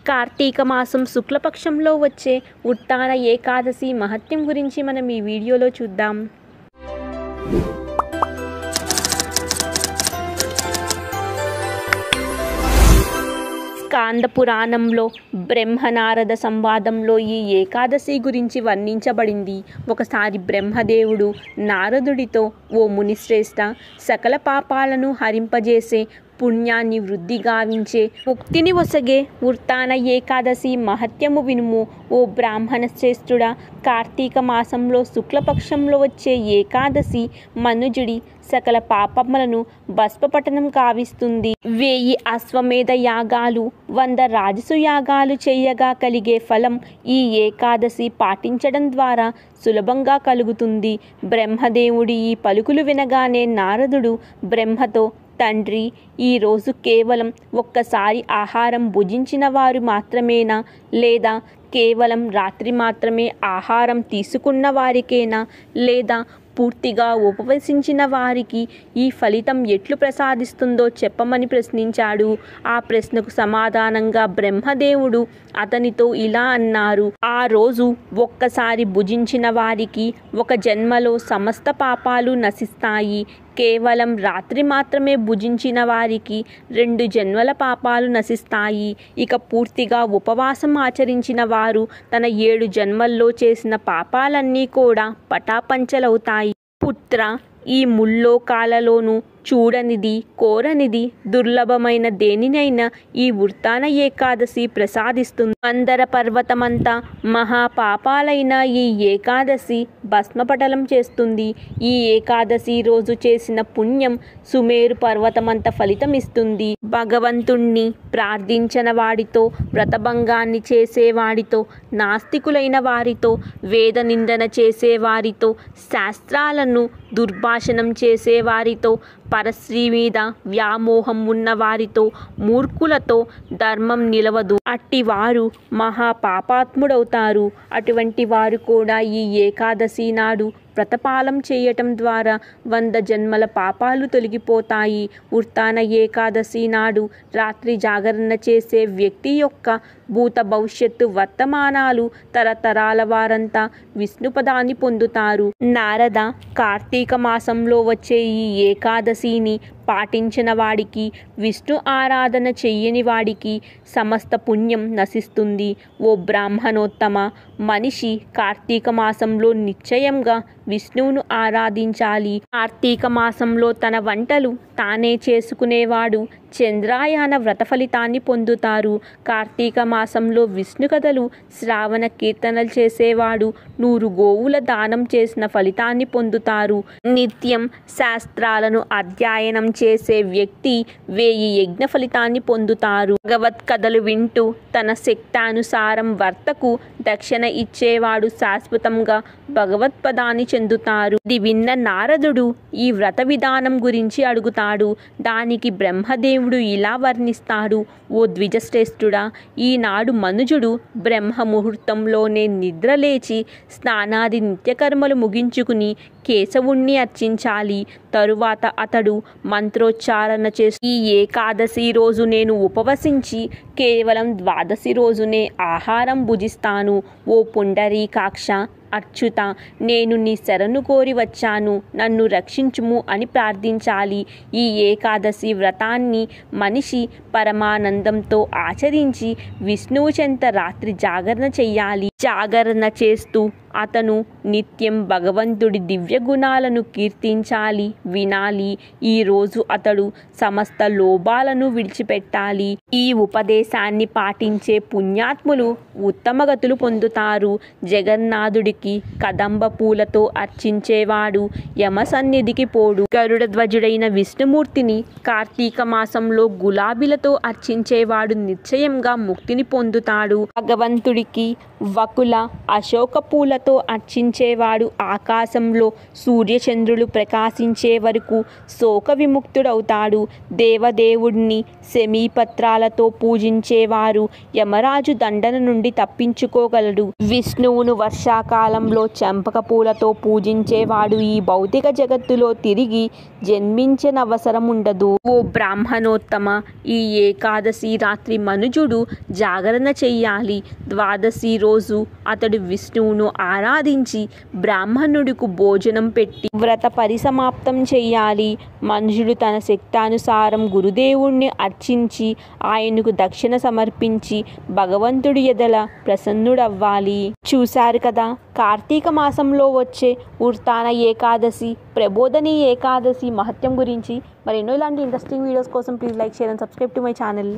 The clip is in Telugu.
కార్తీక మాసం శుక్లపక్షంలో వచ్చే ఉత్తాన ఏకాదశి మహత్యం గురించి మనం ఈ వీడియోలో చూద్దాం. స్కాంద పురాణంలో బ్రహ్మనారద సంవాదంలో ఈ ఏకాదశి గురించి వర్ణించబడింది. ఒకసారి బ్రహ్మదేవుడు నారదుడితో, ఓ మునిశ్రేష్ఠ, సకల పాపాలను హరింపజేసే, పుణ్యాన్ని వృద్ధి గావించే, ముక్తిని ఒసగే ఉత్తాన ఏకాదశి మహత్యము వినుము. ఓ బ్రాహ్మణ శ్రేష్ఠుడా, కార్తీక మాసంలో శుక్లపక్షంలో వచ్చే ఏకాదశి మనుజుడి సకల పాపములను భస్మపటనం కావిస్తుంది. 1000 అశ్వమేధ యాగాలు, 100 రాజసు యాగాలు చేయగా కలిగే ఫలం ఈ ఏకాదశి పాటించడం ద్వారా సులభంగా కలుగుతుంది. బ్రహ్మదేవుడి ఈ పలుకులు వినగానే నారదుడు బ్రహ్మతో, తండ్రి, ఈరోజు కేవలం ఒక్కసారి ఆహారం భుజించిన వారు మాత్రమేనా, లేదా కేవలం రాత్రి మాత్రమే ఆహారం తీసుకున్న వారికేనా, లేదా పూర్తిగా ఉపవసించిన వారికి ఈ ఫలితం ఎట్లు ప్రసాదిస్తుందో చెప్పమని ప్రశ్నించాడు. ఆ ప్రశ్నకు సమాధానంగా బ్రహ్మదేవుడు అతనితో ఇలా అన్నారు: ఆ రోజు ఒక్కసారి భుజించిన వారికి ఒక జన్మలో సమస్త పాపాలు నశిస్తాయి. కేవలం రాత్రి మాత్రమే భుజించిన వారికి 2 జన్మల పాపాలు నశిస్తాయి. ఇక పూర్తిగా ఉపవాసం ఆచరించిన వారు తన 7 జన్మల్లో చేసిన పాపాలన్నీ కూడా పటాపంచలవుతాయి. పుత్ర, ఈ ముల్లోకాలలోనూ చూడనిది, కోరనిది, దుర్లభమైన దేనినైనా ఈ ఉత్తాన ఏకాదశి ప్రసాదిస్తుంది. మందర పర్వతమంతా మహాపాపాలైన ఈ ఏకాదశి భస్మపటలం చేస్తుంది. ఈ ఏకాదశి రోజు చేసిన పుణ్యం సుమేరు పర్వతమంత ఫలితం ఇస్తుంది. భగవంతుణ్ణి ప్రార్థించిన వాడితో, వ్రతభంగాన్ని చేసేవాడితో, నాస్తికులైన వారితో, వేద నిందన చేసేవారితో, శాస్త్రాలను దుర్భాషణం చేసేవారితో, పరస్త్రీ మీద వ్యామోహం ఉన్నవారితో, మూర్ఖులతో ధర్మం నిలవదు. అట్టివారు మహాపాపాత్ముడవుతారు. అటువంటి వారు కూడా ఈ ఏకాదశి నాడు వ్రతపాలం చేయటం ద్వారా 100 జన్మల పాపాలు తొలగిపోతాయి. ఉత్తాన ఏకాదశి నాడు రాత్రి జాగరణ చేసే వ్యక్తి యొక్క భూత భవిష్యత్తు వర్తమానాలు తరతరాల వారంతా విష్ణుపదాన్ని పొందుతారు. నారద, కార్తీక మాసంలో వచ్చే ఈ ఏకాదశిని పాటించిన వాడికి, విష్ణు ఆరాధన చెయ్యని వాడికి సమస్త పుణ్యం నశిస్తుంది. ఓ బ్రాహ్మణోత్తమ, మనిషి కార్తీక మాసంలో నిశ్చయంగా విష్ణువును ఆరాధించాలి. కార్తీక మాసంలో తన వంటలు తానే చేసుకునేవాడు చంద్రాయాన వ్రత ఫలితాన్ని పొందుతారు. కార్తీక మాసంలో విష్ణు కథలు, శ్రావణ కీర్తనలు చేసేవాడు 100 గోవుల దానం చేసిన ఫలితాన్ని పొందుతారు. నిత్యం శాస్త్రాలను అధ్యయనం చేసే వ్యక్తి 1000 యజ్ఞ ఫలితాన్ని పొందుతారు. భగవత్ కథలు వింటూ తన శక్తానుసారం భర్తకు దక్షిణ ఇచ్చేవాడు శాశ్వతంగా భగవత్పదాన్ని చెందుతారు. ఇది విన్న నారదుడు ఈ వ్రత విధానం గురించి అడుగుతాడు. దానికి బ్రహ్మదేవుడు ఇలా వర్ణిస్తాడు: ఓ ద్విజశ్రేష్ఠుడా, ఈనాడు మనుజుడు బ్రహ్మ ముహూర్తంలోనే నిద్రలేచి స్నానాది నిత్యకర్మలు ముగించుకుని కేశవుణ్ణి అర్చించాలి. తరువాత అతడు మంత్రోచ్చారణ చేసి, ఈ ఏకాదశి రోజు నేను ఉపవసించి కేవలం ద్వాదశి రోజునే ఆహారం భుజిస్తాను. ఓ పుండరీకాక్ష, అచ్యుత, నేను నీ శరణు కోరి వచ్చాను, నన్ను రక్షించుము అని ప్రార్థించాలి. ఈ ఏకాదశి వ్రతాన్ని మనిషి పరమానందంతో ఆచరించి విష్ణువు చెంత రాత్రి జాగరణ చెయ్యాలి. జాగరణ చేస్తూ అతను నిత్యం భగవంతుడి దివ్య గుణాలను కీర్తించాలి, వినాలి. ఈరోజు అతడు సమస్త లోభాలను విడిచిపెట్టాలి. ఈ ఉపదేశాన్ని పాటించే పుణ్యాత్ములు ఉత్తమగతులు పొందుతారు. జగన్నాథుడికి కదంబ పూలతో అర్చించేవాడు యమ సన్నిధికి పోడు. గరుడ ధ్వజుడైన విష్ణుమూర్తిని కార్తీక మాసంలో గులాబీలతో అర్చించేవాడు నిశ్చయంగా ముక్తిని పొందుతాడు. భగవంతుడికి వకుల, అశోక పూలతో అర్చించేవాడు ఆకాశంలో సూర్యచంద్రులు ప్రకాశించే వరకు శోక విముక్తుడవుతాడు. దేవదేవుడిని శమీపత్రాలతో పూజించేవారు యమరాజు దండన నుండి తప్పించుకోగలడు. విష్ణువును వర్షాకాల కాలంలో చెంపక పూలతో పూజించేవాడు ఈ భౌతిక జగత్తులో తిరిగి జన్మించనవసరం ఉండదు. ఓ బ్రాహ్మణోత్తమ, ఈ ఏకాదశి రాత్రి మనుజుడు జాగరణ చెయ్యాలి. ద్వాదశి రోజు అతడు విష్ణువును ఆరాధించి బ్రాహ్మణుడికి భోజనం పెట్టి వ్రత పరిసమాప్తం చెయ్యాలి. మనుషుడు తన శక్తానుసారం గురుదేవుణ్ణి అర్చించి ఆయనకు దక్షిణ సమర్పించి భగవంతుడి ఎదల ప్రసన్నుడవ్వాలి. చూశారు కదా, కార్తీక మాసంలో వచ్చే ఉత్తాన ఏకాదశి, ప్రబోధిని ఏకాదశి మహత్యం గురించి. మరెన్నో ఇలాంటి ఇంట్రెస్టింగ్ వీడియోస్ కోసం please like, share and subscribe to my channel.